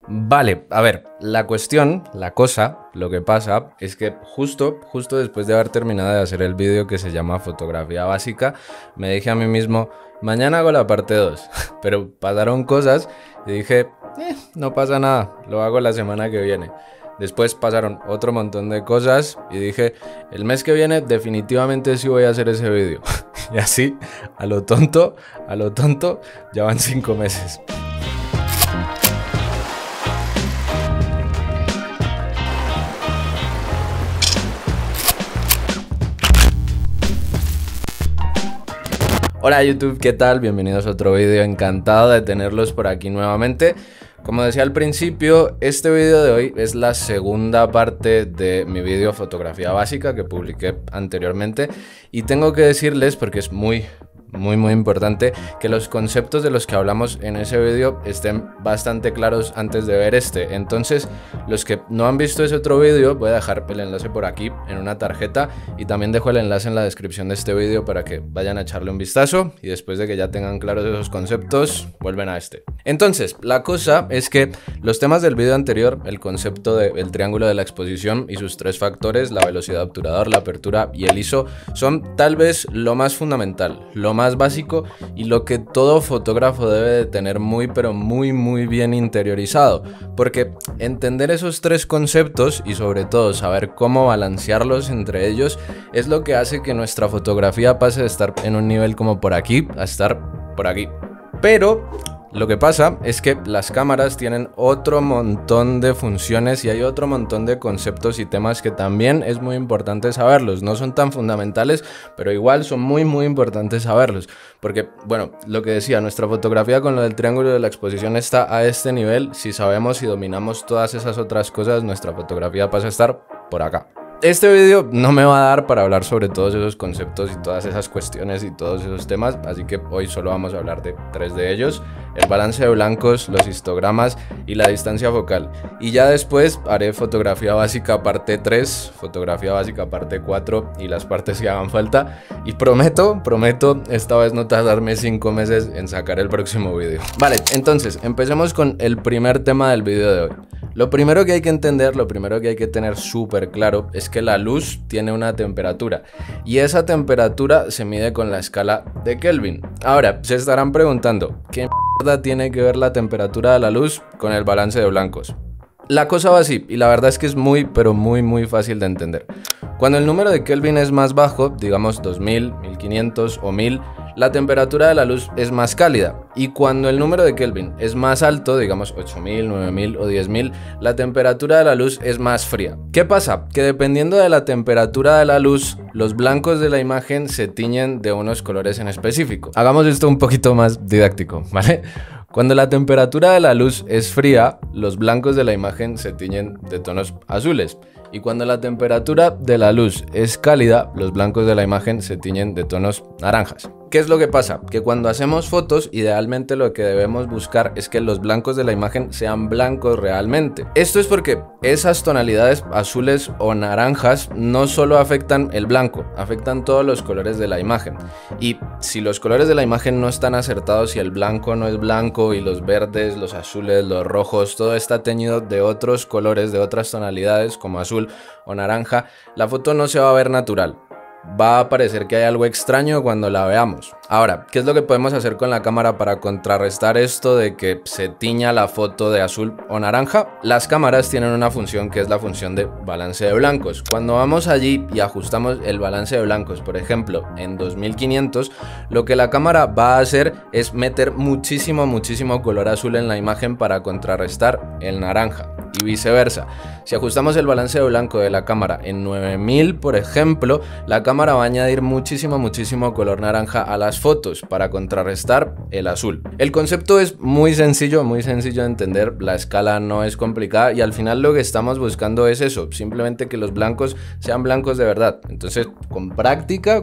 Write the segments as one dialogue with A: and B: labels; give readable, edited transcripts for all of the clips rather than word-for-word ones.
A: Vale, a ver, la cuestión, la cosa, lo que pasa es que justo después de haber terminado de hacer el vídeo que se llama Fotografía Básica, me dije a mí mismo, mañana hago la parte 2, pero pasaron cosas y dije, no pasa nada, lo hago la semana que viene. Después pasaron otro montón de cosas y dije, el mes que viene definitivamente sí voy a hacer ese vídeo. Y así, a lo tonto, ya van 5 meses. Hola YouTube, ¿qué tal? Bienvenidos a otro vídeo, encantado de tenerlos por aquí nuevamente. Como decía al principio, este vídeo de hoy es la segunda parte de mi vídeo Fotografía Básica que publiqué anteriormente. Y tengo que decirles, porque es muy importante, que los conceptos de los que hablamos en ese vídeo estén bastante claros antes de ver este. Entonces, los que no han visto ese otro vídeo, voy a dejar el enlace por aquí en una tarjeta y también dejo el enlace en la descripción de este vídeo para que vayan a echarle un vistazo y después de que ya tengan claros esos conceptos, vuelven a este. Entonces, la cosa es que los temas del vídeo anterior, el concepto del triángulo de la exposición y sus 3 factores, la velocidad de obturador, la apertura y el ISO, son tal vez lo más fundamental, lo más básico y lo que todo fotógrafo debe de tener muy bien interiorizado, porque entender esos 3 conceptos y sobre todo saber cómo balancearlos entre ellos es lo que hace que nuestra fotografía pase de estar en un nivel como por aquí a estar por aquí. Pero lo que pasa es que las cámaras tienen otro montón de funciones y hay otro montón de conceptos y temas que también es muy importante saberlos. No son tan fundamentales, pero igual son muy importantes saberlos. Porque, bueno, lo que decía, nuestra fotografía con lo del triángulo de la exposición está a este nivel. Si sabemos y dominamos todas esas otras cosas, nuestra fotografía pasa a estar por acá. Este vídeo no me va a dar para hablar sobre todos esos conceptos y todas esas cuestiones y todos esos temas, así que hoy solo vamos a hablar de 3 de ellos: el balance de blancos, los histogramas y la distancia focal. Y ya después haré fotografía básica parte 3, fotografía básica parte 4 y las partes que hagan falta. Y prometo esta vez no tardarme 5 meses en sacar el próximo vídeo. Vale, entonces empecemos con el primer tema del vídeo de hoy. Lo primero que hay que entender, lo primero que hay que tener súper claro es que la luz tiene una temperatura y esa temperatura se mide con la escala de Kelvin. Ahora, se estarán preguntando, ¿qué mierda tiene que ver la temperatura de la luz con el balance de blancos? La cosa va así, y la verdad es que es muy fácil de entender. Cuando el número de Kelvin es más bajo, digamos 2000, 1500 o 1000, la temperatura de la luz es más cálida. Y cuando el número de Kelvin es más alto, digamos 8000, 9000 o 10000, la temperatura de la luz es más fría. ¿Qué pasa? Que dependiendo de la temperatura de la luz, los blancos de la imagen se tiñen de unos colores en específico. Hagamos esto un poquito más didáctico, ¿vale? Cuando la temperatura de la luz es fría, los blancos de la imagen se tiñen de tonos azules. Y cuando la temperatura de la luz es cálida, los blancos de la imagen se tiñen de tonos naranjas. ¿Qué es lo que pasa? Que cuando hacemos fotos, idealmente lo que debemos buscar es que los blancos de la imagen sean blancos realmente. Esto es porque esas tonalidades azules o naranjas no solo afectan el blanco, afectan todos los colores de la imagen. Y si los colores de la imagen no están acertados, si el blanco no es blanco y los verdes, los azules, los rojos, todo está teñido de otros colores, de otras tonalidades como azul o naranja, la foto no se va a ver natural. Va a parecer que hay algo extraño cuando la veamos. Ahora, ¿qué es lo que podemos hacer con la cámara para contrarrestar esto de que se tiña la foto de azul o naranja? Las cámaras tienen una función que es la función de balance de blancos. Cuando vamos allí y ajustamos el balance de blancos, por ejemplo, en 2500, lo que la cámara va a hacer es meter muchísimo color azul en la imagen para contrarrestar el naranja. Y viceversa. Si ajustamos el balance de blanco de la cámara en 9000, por ejemplo, la cámara va a añadir muchísimo color naranja a las fotos para contrarrestar el azul. El concepto es muy sencillo de entender, la escala no es complicada y al final lo que estamos buscando es eso, simplemente que los blancos sean blancos de verdad. Entonces, con práctica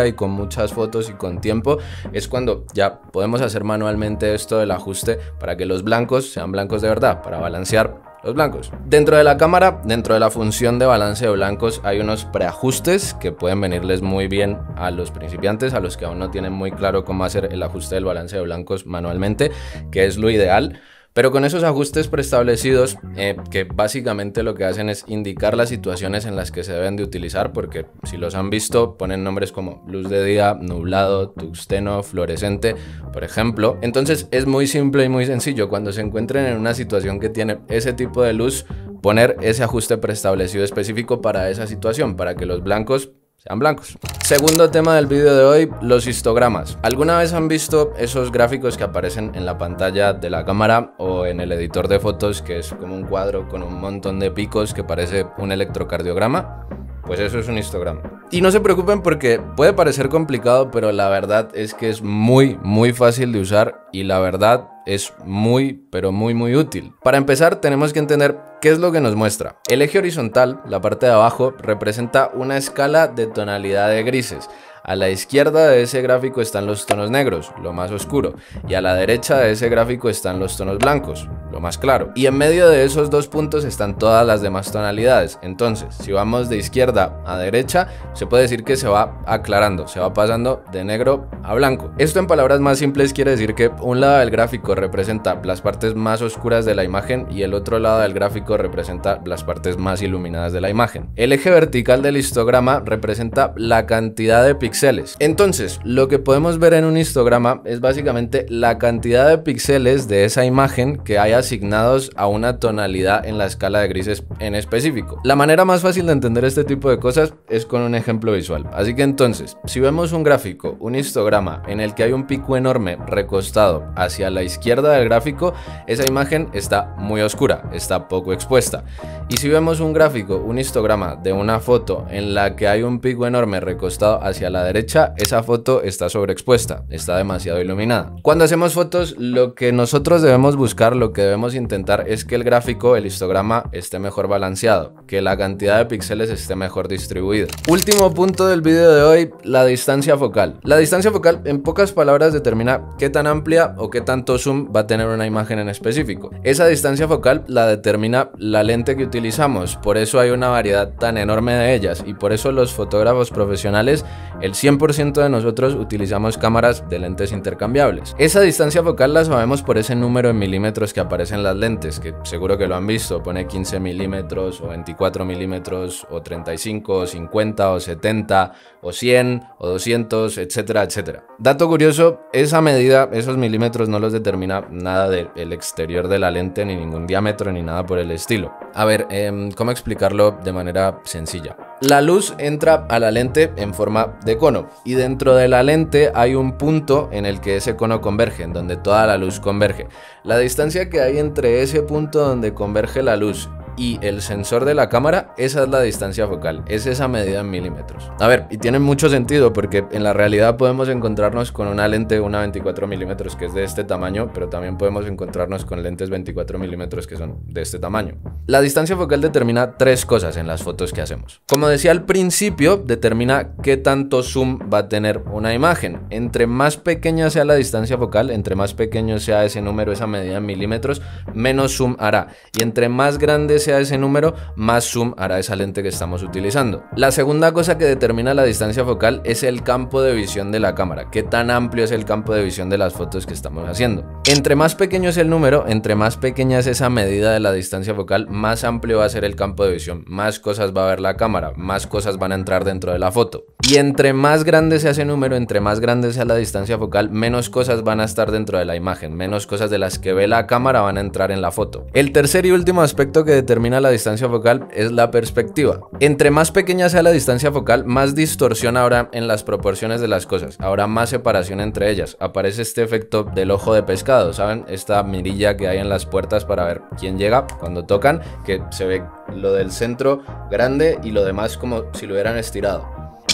A: y con muchas fotos y con tiempo, es cuando ya podemos hacer manualmente esto del ajuste para que los blancos sean blancos de verdad, para balancear los blancos. Dentro de la cámara, dentro de la función de balance de blancos, hay unos preajustes que pueden venirles muy bien a los principiantes, a los que aún no tienen muy claro cómo hacer el ajuste del balance de blancos manualmente, que es lo ideal. Pero con esos ajustes preestablecidos, que básicamente lo que hacen es indicar las situaciones en las que se deben de utilizar, porque si los han visto ponen nombres como luz de día, nublado, tungsteno, fluorescente, por ejemplo. Entonces es muy simple y muy sencillo. Cuando se encuentren en una situación que tiene ese tipo de luz, poner ese ajuste preestablecido específico para esa situación, para que los blancos sean blancos. Segundo tema del vídeo de hoy, los histogramas. ¿Alguna vez han visto esos gráficos que aparecen en la pantalla de la cámara o en el editor de fotos, que es como un cuadro con un montón de picos que parece un electrocardiograma? Pues eso es un histograma. Y no se preocupen porque puede parecer complicado, pero la verdad es que es muy fácil de usar y la verdad es muy útil. Para empezar, tenemos que entender qué es lo que nos muestra. El eje horizontal, la parte de abajo, representa una escala de tonalidad de grises. A la izquierda de ese gráfico están los tonos negros, lo más oscuro, y a la derecha de ese gráfico están los tonos blancos, lo más claro. Y en medio de esos dos puntos están todas las demás tonalidades. Entonces, si vamos de izquierda a derecha, se puede decir que se va aclarando, se va pasando de negro a blanco. Esto en palabras más simples quiere decir que un lado del gráfico representa las partes más oscuras de la imagen y el otro lado del gráfico representa las partes más iluminadas de la imagen. El eje vertical del histograma representa la cantidad de píxeles. Entonces, lo que podemos ver en un histograma es básicamente la cantidad de píxeles de esa imagen que hay asignados a una tonalidad en la escala de grises en específico. La manera más fácil de entender este tipo de cosas es con un ejemplo visual. Así que entonces, si vemos un gráfico, un histograma en el que hay un pico enorme recostado hacia la izquierda del gráfico, esa imagen está muy oscura, está poco expuesta. Y si vemos un gráfico, un histograma de una foto en la que hay un pico enorme recostado hacia la derecha, esa foto está sobreexpuesta, está demasiado iluminada. Cuando hacemos fotos, lo que nosotros debemos buscar, lo que debemos intentar es que el gráfico, el histograma, esté mejor balanceado, que la cantidad de píxeles esté mejor distribuida. Último punto del vídeo de hoy, la distancia focal. La distancia focal, en pocas palabras, determina qué tan amplia o qué tanto zoom va a tener una imagen en específico. Esa distancia focal la determina la lente que utilizamos, por eso hay una variedad tan enorme de ellas y por eso los fotógrafos profesionales, el 100% de nosotros utilizamos cámaras de lentes intercambiables. Esa distancia focal la sabemos por ese número en milímetros que aparece en las lentes, que seguro que lo han visto, pone 15 milímetros o 24 milímetros o 35 o 50 o 70 o 100 o 200, etcétera, etcétera. Dato curioso, esa medida, esos milímetros no los determina nada del exterior de la lente, ni ningún diámetro, ni nada por el estilo. A ver, ¿cómo explicarlo de manera sencilla? La luz entra a la lente en forma de cono y dentro de la lente hay un punto en el que ese cono converge, en donde toda la luz converge. La distancia que hay entre ese punto donde converge la luz y el sensor de la cámara, esa es la distancia focal, es esa medida en milímetros. A ver, y tiene mucho sentido porque en la realidad podemos encontrarnos con una lente, una 24 milímetros que es de este tamaño, pero también podemos encontrarnos con lentes 24 milímetros que son de este tamaño. La distancia focal determina tres cosas en las fotos que hacemos. Como decía al principio, determina qué tanto zoom va a tener una imagen. Entre más pequeña sea la distancia focal, entre más pequeño sea ese número, esa medida en milímetros, menos zoom hará. Y entre más grande sea ese número, más zoom hará esa lente que estamos utilizando. La segunda cosa que determina la distancia focal es el campo de visión de la cámara. Qué tan amplio es el campo de visión de las fotos que estamos haciendo. Entre más pequeño es el número, entre más pequeña es esa medida de la distancia focal, más amplio va a ser el campo de visión. Más cosas va a ver la cámara, más cosas van a entrar dentro de la foto. Y entre más grande sea ese número, entre más grande sea la distancia focal, menos cosas van a estar dentro de la imagen, menos cosas de las que ve la cámara van a entrar en la foto. El tercer y último aspecto que determina la distancia focal es la perspectiva. Entre más pequeña sea la distancia focal, más distorsión habrá en las proporciones de las cosas, habrá más separación entre ellas. Aparece este efecto del ojo de pescado, ¿saben? Esta mirilla que hay en las puertas para ver quién llega cuando tocan, que se ve lo del centro grande y lo demás como si lo hubieran estirado.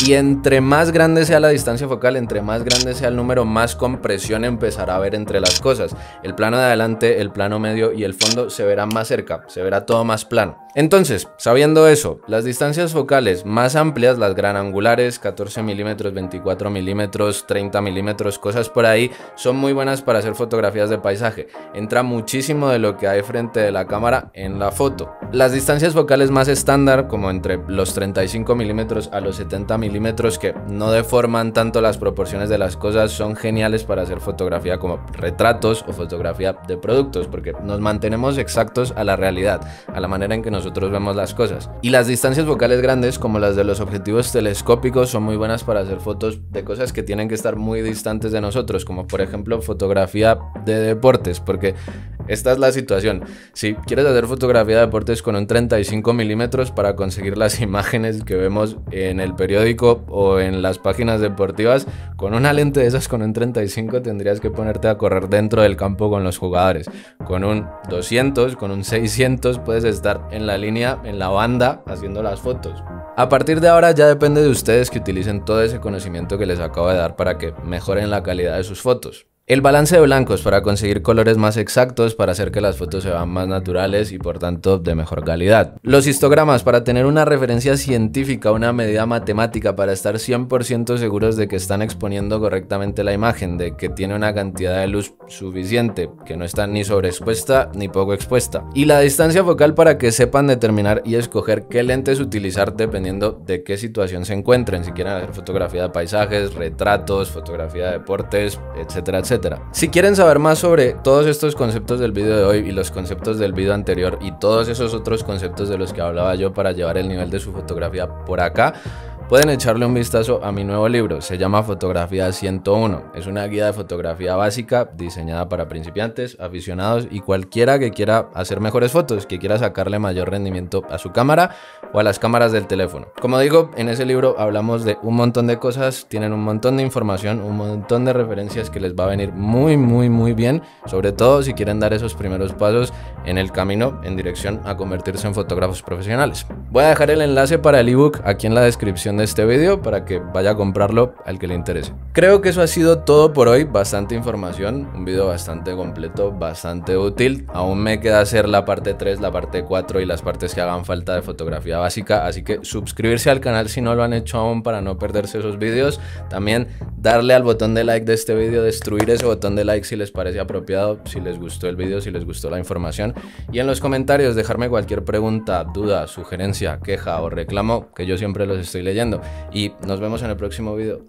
A: Y entre más grande sea la distancia focal, entre más grande sea el número, más compresión empezará a haber entre las cosas. El plano de adelante, el plano medio y el fondo se verán más cerca, se verá todo más plano. Entonces, sabiendo eso, las distancias focales más amplias, las gran angulares, 14 milímetros, 24 milímetros, 30 milímetros, cosas por ahí, son muy buenas para hacer fotografías de paisaje. Entra muchísimo de lo que hay frente de la cámara en la foto. Las distancias focales más estándar, como entre los 35 milímetros a los 70 milímetros, que no deforman tanto las proporciones de las cosas, son geniales para hacer fotografía como retratos o fotografía de productos, porque nos mantenemos exactos a la realidad, a la manera en que nosotros vemos las cosas. Y las distancias focales grandes, como las de los objetivos telescópicos, son muy buenas para hacer fotos de cosas que tienen que estar muy distantes de nosotros, como por ejemplo fotografía de deportes, porque esta es la situación. Si quieres hacer fotografía de deportes con un 35 milímetros para conseguir las imágenes que vemos en el periódico o en las páginas deportivas, con una lente de esas con un 35 tendrías que ponerte a correr dentro del campo con los jugadores. Con un 200, con un 600 puedes estar en la línea, en la banda, haciendo las fotos. A partir de ahora ya depende de ustedes que utilicen todo ese conocimiento que les acabo de dar para que mejoren la calidad de sus fotos. El balance de blancos para conseguir colores más exactos, para hacer que las fotos se vean más naturales y por tanto de mejor calidad. Los histogramas para tener una referencia científica, una medida matemática para estar 100% seguros de que están exponiendo correctamente la imagen, de que tiene una cantidad de luz suficiente, que no está ni sobreexpuesta ni poco expuesta. Y la distancia focal para que sepan determinar y escoger qué lentes utilizar dependiendo de qué situación se encuentren, si quieren hacer fotografía de paisajes, retratos, fotografía de deportes, etcétera, etcétera. Si quieren saber más sobre todos estos conceptos del video de hoy y los conceptos del video anterior y todos esos otros conceptos de los que hablaba yo para llevar el nivel de su fotografía por acá, pueden echarle un vistazo a mi nuevo libro. Se llama Fotografía 101. Es una guía de fotografía básica diseñada para principiantes, aficionados y cualquiera que quiera hacer mejores fotos, que quiera sacarle mayor rendimiento a su cámara o a las cámaras del teléfono. Como digo, en ese libro hablamos de un montón de cosas, tienen un montón de información, un montón de referencias que les va a venir muy bien, sobre todo si quieren dar esos primeros pasos en el camino en dirección a convertirse en fotógrafos profesionales. Voy a dejar el enlace para el ebook aquí en la descripción de este video para que vaya a comprarlo al que le interese. Creo que eso ha sido todo por hoy, bastante información, un video bastante completo, bastante útil. Aún me queda hacer la parte 3, la parte 4 y las partes que hagan falta de fotografía básica, así que suscribirse al canal si no lo han hecho aún para no perderse esos videos. También darle al botón de like de este video, destruir ese botón de like si les parece apropiado, si les gustó el video, si les gustó la información, y en los comentarios dejarme cualquier pregunta, duda, sugerencia, queja o reclamo, que yo siempre los estoy leyendo. Y nos vemos en el próximo video.